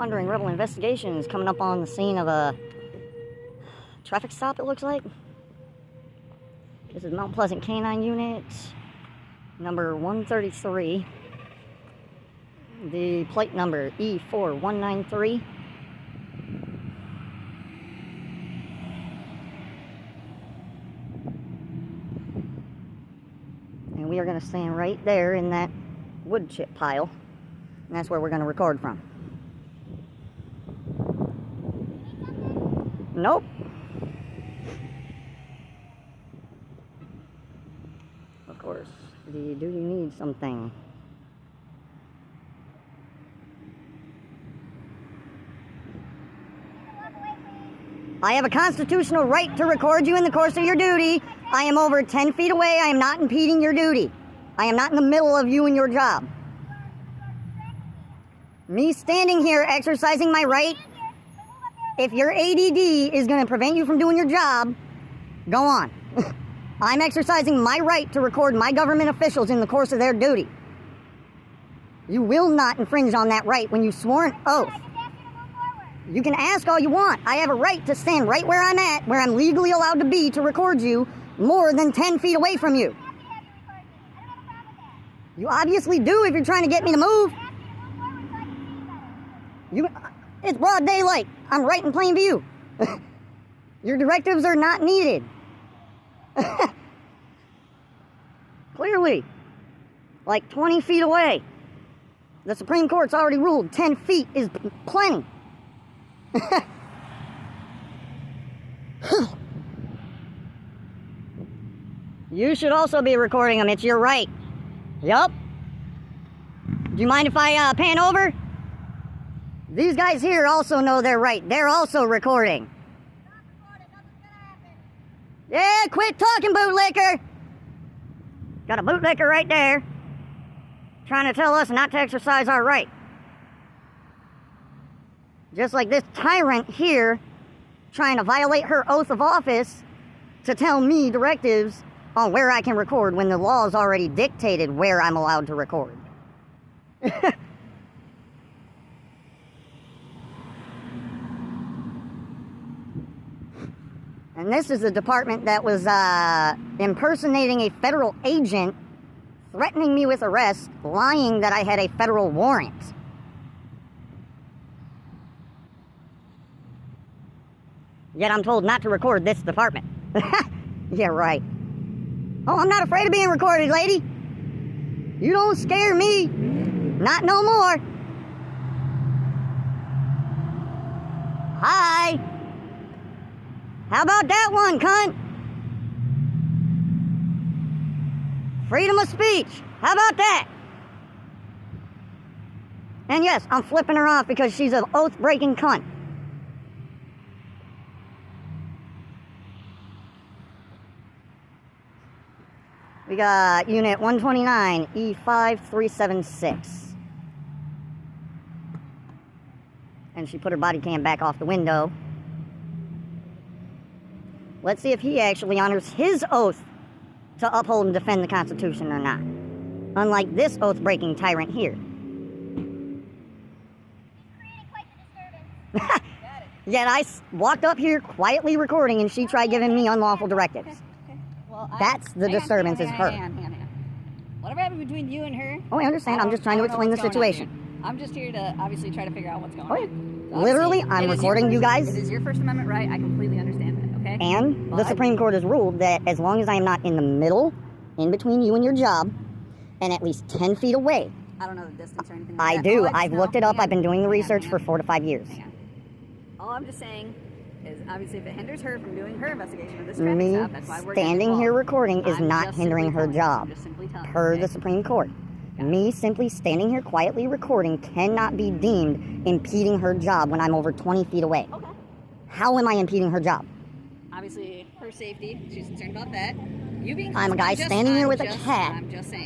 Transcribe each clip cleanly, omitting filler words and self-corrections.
wandering rebel investigation is coming up on the scene of a traffic stop, it looks like. This is Mount Pleasant Canine Unit, number 133. The plate number E4193. And we are going to stand right there in that wood chip pile. And that's where we're going to record from. Nope. Of course. Do you need something? I have a constitutional right to record you in the course of your duty. I am over 10 feet away. I am not impeding your duty. I am not in the middle of you and your job. Me standing here exercising my right, if your ADD is going to prevent you from doing your job, go on. I'm exercising my right to record my government officials in the course of their duty. You will not infringe on that right when you swore an oath. You can ask all you want. I have a right to stand right where I'm at, where I'm legally allowed to be, to record you more than 10 feet away from you. You obviously do if you're trying to get me to move. It's broad daylight. I'm right in plain view. Your directives are not needed. Clearly. Like 20 feet away. The Supreme Court's already ruled 10 feet is plenty. You should also be recording them. It's your right. Yup. Do you mind if I pan over? These guys here also know their right. They're also recording. Yeah, quit talking, bootlicker. Got a bootlicker right there. Trying to tell us not to exercise our right. Just like this tyrant here, trying to violate her oath of office to tell me directives on where I can record when the law's already dictated where I'm allowed to record. And this is the department that was impersonating a federal agent, threatening me with arrest, lying that I had a federal warrant. Yet I'm told not to record this department. Yeah, right. Oh, I'm not afraid of being recorded, lady. You don't scare me. Not no more. Hi. How about that one, cunt? Freedom of speech. How about that? And yes, I'm flipping her off because she's an oath-breaking cunt. We got Unit 129, E5376. And she put her body cam back off the window. Let's see if he actually honors his oath to uphold and defend the Constitution or not. Unlike this oath-breaking tyrant here. Yet I walked up here quietly recording and she tried giving me unlawful directives. Okay. Well, that's the disturbance is her. Whatever happened between you and her? Oh, I understand. I'm just trying to explain the situation. I'm just here to obviously try to figure out what's going on. So literally, I'm recording you guys. It is your First Amendment right. I completely understand that, okay? And the Supreme Court has ruled that as long as I am not in the middle, in between you and your job, and at least 10 feet away. I don't know the distance or anything I like that. do. I've looked it up. I've been doing the research for 4 to 5 years. All I'm just saying is obviously if it hinders her from doing her investigation of this traffic stop, that's why we're standing here recording is not hindering her job. Per the Supreme Court. Me simply standing here quietly recording cannot be deemed impeding her job when I'm over 20 feet away. Okay. How am I impeding her job? Obviously, her safety, she's concerned about that. You being I'm a guy standing here with a cat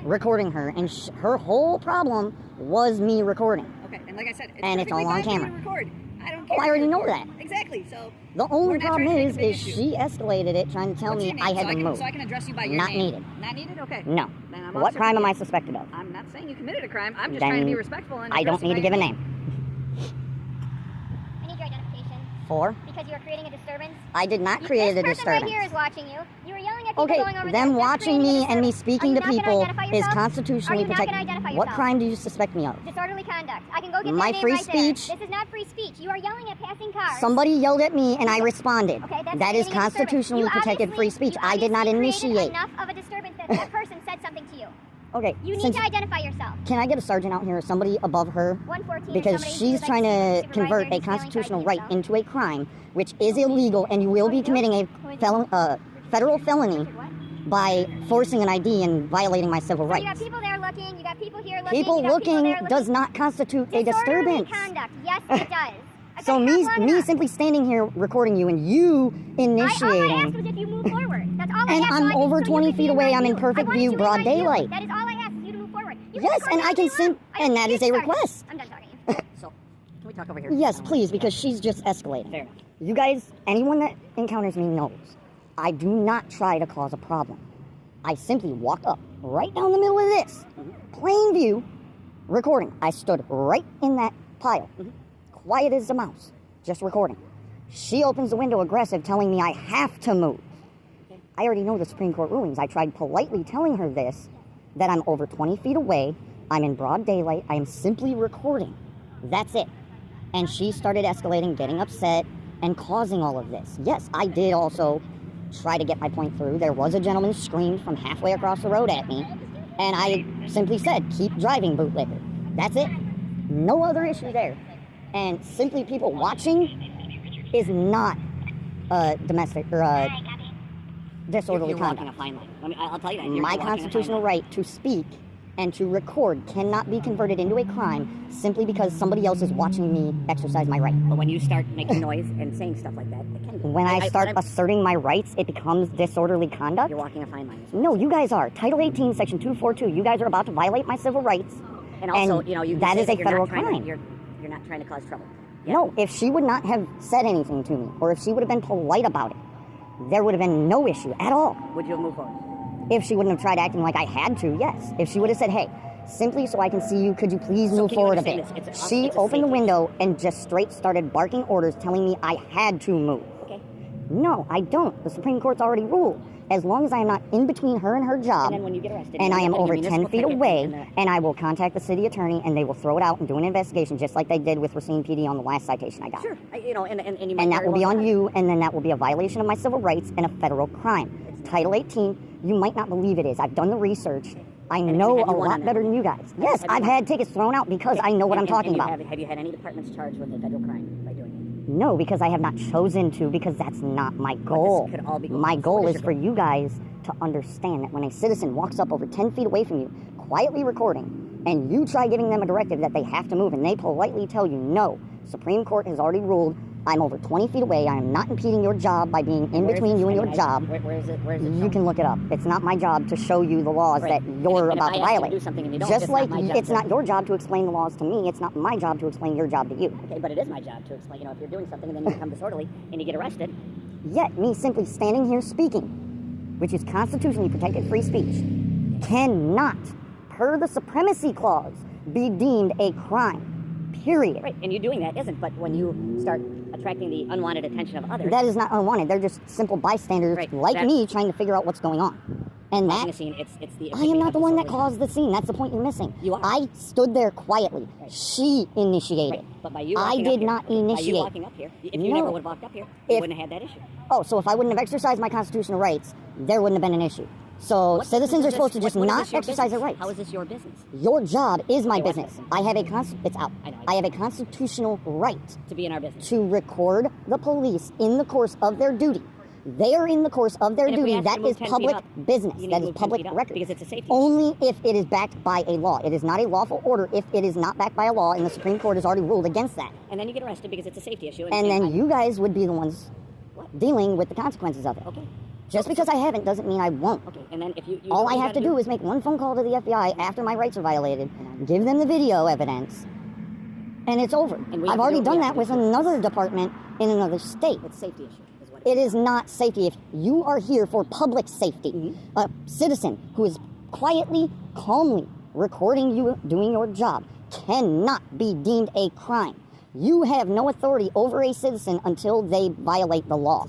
recording her, and her whole problem was me recording. Okay, and like I said, it's all on camera. Record. I don't care. Oh, I already know that. Exactly, so... The only problem is she escalated it trying to tell me I had to move. So I can address you by your Not name. needed. Not needed? Okay. No. What crime am I suspected of? I'm not saying you committed a crime. I'm just trying to be respectful. And I don't need to give a name. For? Because you were creating a disturbance. I did not create a This person right disturbance. here is watching you. You were yelling at people Okay, going over there. them You're watching creating a me and me disturbance. speaking to Are you not people gonna identify is yourself? constitutionally Are you not protected. gonna identify What yourself? crime do you suspect me of? Disorderly conduct. I can go get My their name free right speech- there. This is not free speech. You are yelling at passing cars. Somebody yelled at me and I responded. Okay, that's That is creating a disturbance. constitutionally You protected free obviously- speech. I did not you obviously created initiate. enough of a disturbance that that person said something to you. Okay, You need since- to identify yourself. can I get a sergeant out here or somebody above her? 114. Because somebody she's who's trying like to supervisor, convert a he's feeling constitutional sorry right for himself. into a crime, which is illegal, and you will be committing a federal felony by forcing an ID and violating my civil So you got rights. people there looking, you got people here looking. People you got looking there does not constitute a Disorderly disturbance. conduct. Yes, it does. I've So been me, here long me enough. simply standing here recording you and you All I asked initiating, was if you move forward. That's all I and asked. I'm So I over so you 20 could be feet away. my I'm in view. perfect I wanted view, you in broad my view. daylight. That is all I asked, is you to move forward. You can Yes, record and me I all can day long. and that is a Sorry. request. I'm done talking. So, can we talk over here? Yes, please, because she's just escalating. Fair enough. You guys, anyone that encounters me knows, I do not try to cause a problem. I simply walk up right down the middle of this, plain view, recording. I stood right in that pile, quiet as a mouse, just recording. She opens the window aggressive, telling me I have to move. I already know the Supreme Court rulings. I tried politely telling her this, that I'm over 20 feet away, I'm in broad daylight, I am simply recording. That's it. And she started escalating, getting upset, and causing all of this. Yes, I did also try to get my point through. There was a gentleman screamed from halfway across the road at me, and I simply said, keep driving, bootlegger. That's it. No other issue there. And simply people watching is not domestic or disorderly You're walking conduct. a fine line. I'll tell you that. You're My walking a fine constitutional line. right to speak and to record cannot be converted into a crime simply because somebody else is watching me exercise my right. But when you start making noise and saying stuff like that, it can be. When I start when I'm- asserting my rights, it becomes disorderly conduct. You're walking a fine line. No, you guys are. Title 18, Section 242. You guys are about to violate my civil rights. And also, and you know, you that say is a you're federal not trying crime. To, you're not trying to cause trouble. Yeah. No, if she would not have said anything to me, or if she would have been polite about it, there would have been no issue at all. Would you have moved forward? If she wouldn't have tried acting like I had to, yes. If she would have said, hey, simply so I can see you, could you please move can you forward a bit? understand it's a She safety opened the issue. window and just straight started barking orders telling me I had to move. Okay. No, I don't. The Supreme Court's already ruled. As long as I am not in between her and her job, And then when you get arrested, and I am you're over getting a 10 municipal feet ticket away, and the- and I will contact the city attorney, and they will throw it out and do an investigation, just like they did with Racine PD on the last citation I got. Sure. You know, and you might And that very will be well on get you, and then that will be a violation of my civil rights and a federal crime. Title 18, you might not believe it is. I've done the research. I know have a you won on lot that? better than you guys. Yes, Have you I've won? had tickets thrown out because I know what I'm talking about. Have you had any departments charged with a federal crime by doing it? No, because I have not chosen to, because that's not my goal. could all be goals. My What goal is is your for you guys to understand that when a citizen walks up over 10 feet away from you, quietly recording, and you try giving them a directive that they have to move, and they politely tell you, no, Supreme Court has already ruled, I'm over 20 feet away, I am not impeding your job by being in Where is between this? you and I your mean, job. Where is it? Where is it? You shown? can look it up. It's not my job to show you the laws Right. that you're And if about I to ask you to violate. do something and you don't, Just it's like not my job it's to- not your job to explain the laws to me, it's not my job to explain your job to you. Okay, but it is my job to explain. You know, if you're doing something and then you become disorderly and you get arrested, Yet, me simply standing here speaking, which is constitutionally protected free speech, cannot, per the Supremacy Clause, be deemed a crime. Period. right? And you doing that isn't. But when you start attracting the unwanted attention of others, That is not unwanted. They're just simple bystanders Right, like that- me trying to figure out what's going on. And causing that a scene, it's the. I am not the one that caused the scene. That's the point you're missing. You are. I stood there quietly. Right. She initiated. Right. But by you, I walking did up here, not By you initiate. walking up here, if you No. never would have walked up here, you If- wouldn't have had that issue. Oh, so if I wouldn't have exercised my constitutional rights, there wouldn't have been an issue. So What citizens business are is supposed to this- just what is not this your exercise their business? rights. How is this your business? Your job is my Okay, what's business. this? I have a it's out. I know. I have a constitutional right To be in our business. to record the police in the course of their duty. They are in the course of their And if we duty. ask you That to move is 10 feet public up, business. you need That to is move 10 public feet up record. because it's a safety Only if it is backed by a law. It is not a lawful order if it is not backed by a law, and the Supreme Court has already ruled against that. And then you get arrested because it's a safety issue. And then I'm- you guys would be the ones What? dealing with the consequences of it. Okay. Just because I haven't doesn't mean I won't. Okay. And then if you All what I you have to gotta do is make one phone call to the FBI after my rights are violated, give them the video evidence, and it's over. And we have I've to already do what done we that have with to do. another department in another state. It's a safety issue. Is what It is not safety. If you are here for public safety, Mm-hmm. a citizen who is quietly, calmly recording you doing your job cannot be deemed a crime. You have no authority over a citizen until they violate the law.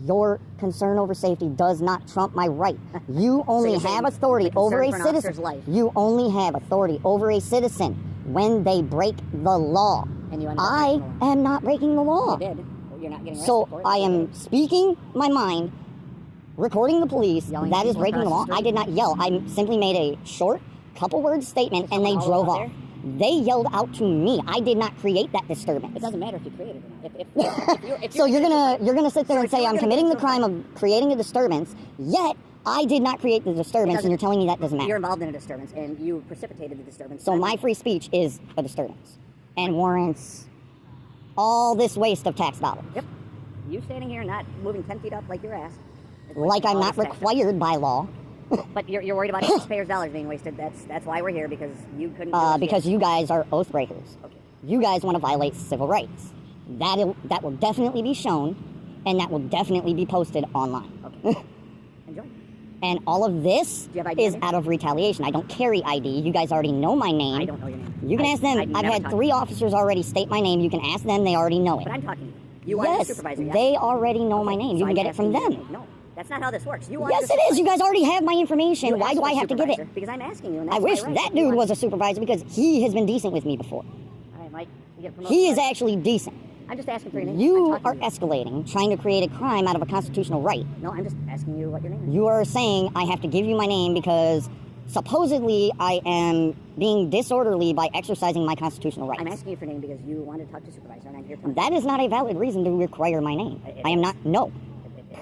Your concern over safety does not trump my right. You only you're saying have authority the concern over a for an officer's citizen. life. You only have authority over a citizen when they break the law. And you ended up I breaking the law. am not breaking the law. You did. Well, you're not getting arrested So for it. I am speaking my mind, recording the police. Yelling That at is people breaking the law. across the I street? did not yell. I simply made a short, couple word statement, and they someone drove all out off. They yelled out to me. I did not create that disturbance. It doesn't matter if you created it or not. If So you're gonna sit there So and if say you're I'm gonna committing get the crime of creating a disturbance, yet I did not create the disturbance, and you're telling me that doesn't matter. You're involved in a disturbance, and you precipitated the disturbance. So my free speech is a disturbance and warrants all this waste of tax dollars. Yep. You standing here not moving 10 feet up like your ass. It's Like I'm all not this tax required by law. But you're worried about taxpayers' dollars being wasted. That's why we're here, because you couldn't. do this Because yet. you guys are oath breakers. Okay. You guys want to violate civil rights. That will definitely be shown, and that will definitely be posted online. Okay. Enjoy. And all of this Do you have ID is on you? out of retaliation. I don't carry ID. You guys already know my name. I don't know your name. You can ask them. I've never had talked 3 to you. officers already state my name. You can ask them. They already know it. But I'm talking to you. You are the Yes, supervisor. Yes? they already know my Okay, name. so You can I'm get it from asking you- them. No, that's not how this works. You are Yes, the it is. You supervisor. guys already have my information. You Why asked do for I the have to give it? supervisor, because I'm asking you. And I that's wish my right. that If you dude want- was a supervisor because he has been decent with me before. All right, Mike. You get promoted. He is actually decent. I'm just asking for your name. You I'm are talking to escalating, trying to create a crime out of a constitutional right. No, I'm just asking you what your name is. You are saying I have to give you my name because supposedly I am being disorderly by exercising my constitutional rights. I'm asking you for your name because you want to talk to supervisor, and I'm here talking. That is not a valid reason to require my name. I am not. No.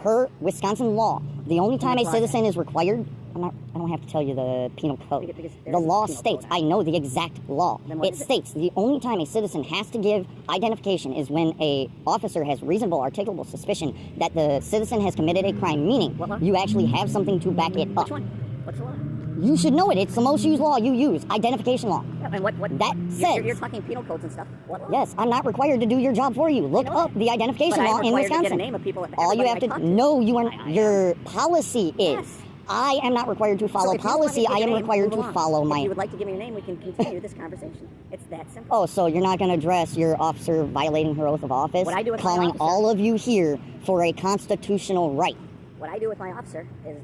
Per Wisconsin law, the only time a What's law citizen is required, I don't have to tell you the penal code. Because The there's a law penal states, code. I know the exact law. Then what It is it? states the only time a citizen has to give identification is when a officer has reasonable articulable suspicion that the citizen has committed a crime, meaning What law? you actually have something to back it up. Which one? What's the law? You should know it. It's the most used law you use, identification law. Yeah, and what? That says- You're talking penal codes and stuff. What law? Yes, I'm not required to do your job for you. Look I know up that. the identification But I'm law in required to get a Wisconsin. name of people. All you have everybody I to talk no, you are. I Your policy is. Yes. I am not required to follow So if you want me to policy. give I your am name, required move to along. follow If my. you would like to give me your name, we can continue this conversation. It's that simple. Oh, so you're not going to address your officer violating her oath of office? What I do with my calling officer- all of you here for a constitutional right. What I do with my officer is,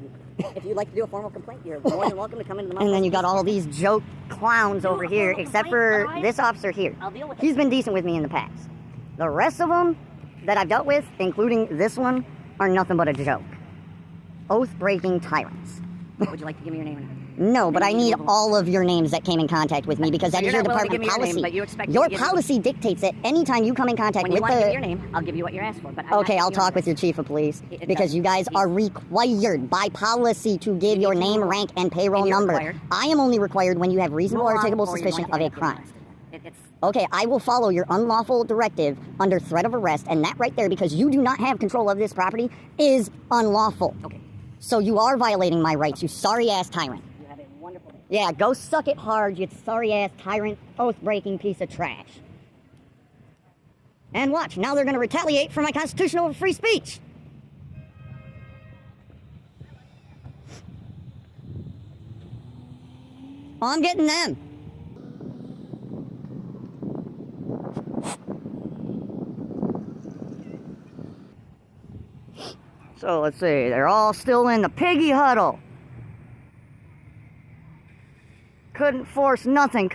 if you'd like to do a formal complaint, you're more than welcome to come into the. And then you got all these joke clowns over here, except for this officer here. I'll deal with it. He's been decent with me in the past. The rest of them that I've dealt with, including this one, are nothing but a joke. Oath-breaking tyrants. Would you like to give me your name? No, but Then I you need move along. all of your names that came in contact with me because So that is you're your not willing to department give me your policy. name, but you expect me Your to give you- policy dictates that anytime you come in contact When you with want to give me the your name, I'll give you what you're asked for. But I'm not Okay, I'll giving you talk with your chief of police It because does. you guys are required by policy to give your need to name, move rank, and payroll And you're number. required. I am only required when you have reasonable Move along, articulable or you're suspicion going of to a end up crime. getting arrested. It's Okay, I will follow your unlawful directive under threat of arrest, and that right there, because you do not have control of this property, is unlawful. okay. So you are violating my rights, you sorry-ass tyrant. You have a wonderful day. Yeah, go suck it hard, you sorry-ass tyrant, oath-breaking piece of trash. And watch, now they're going to retaliate for my constitutional free speech. Oh, I'm getting them. So let's see, they're all still in the piggy huddle. Couldn't force nothing.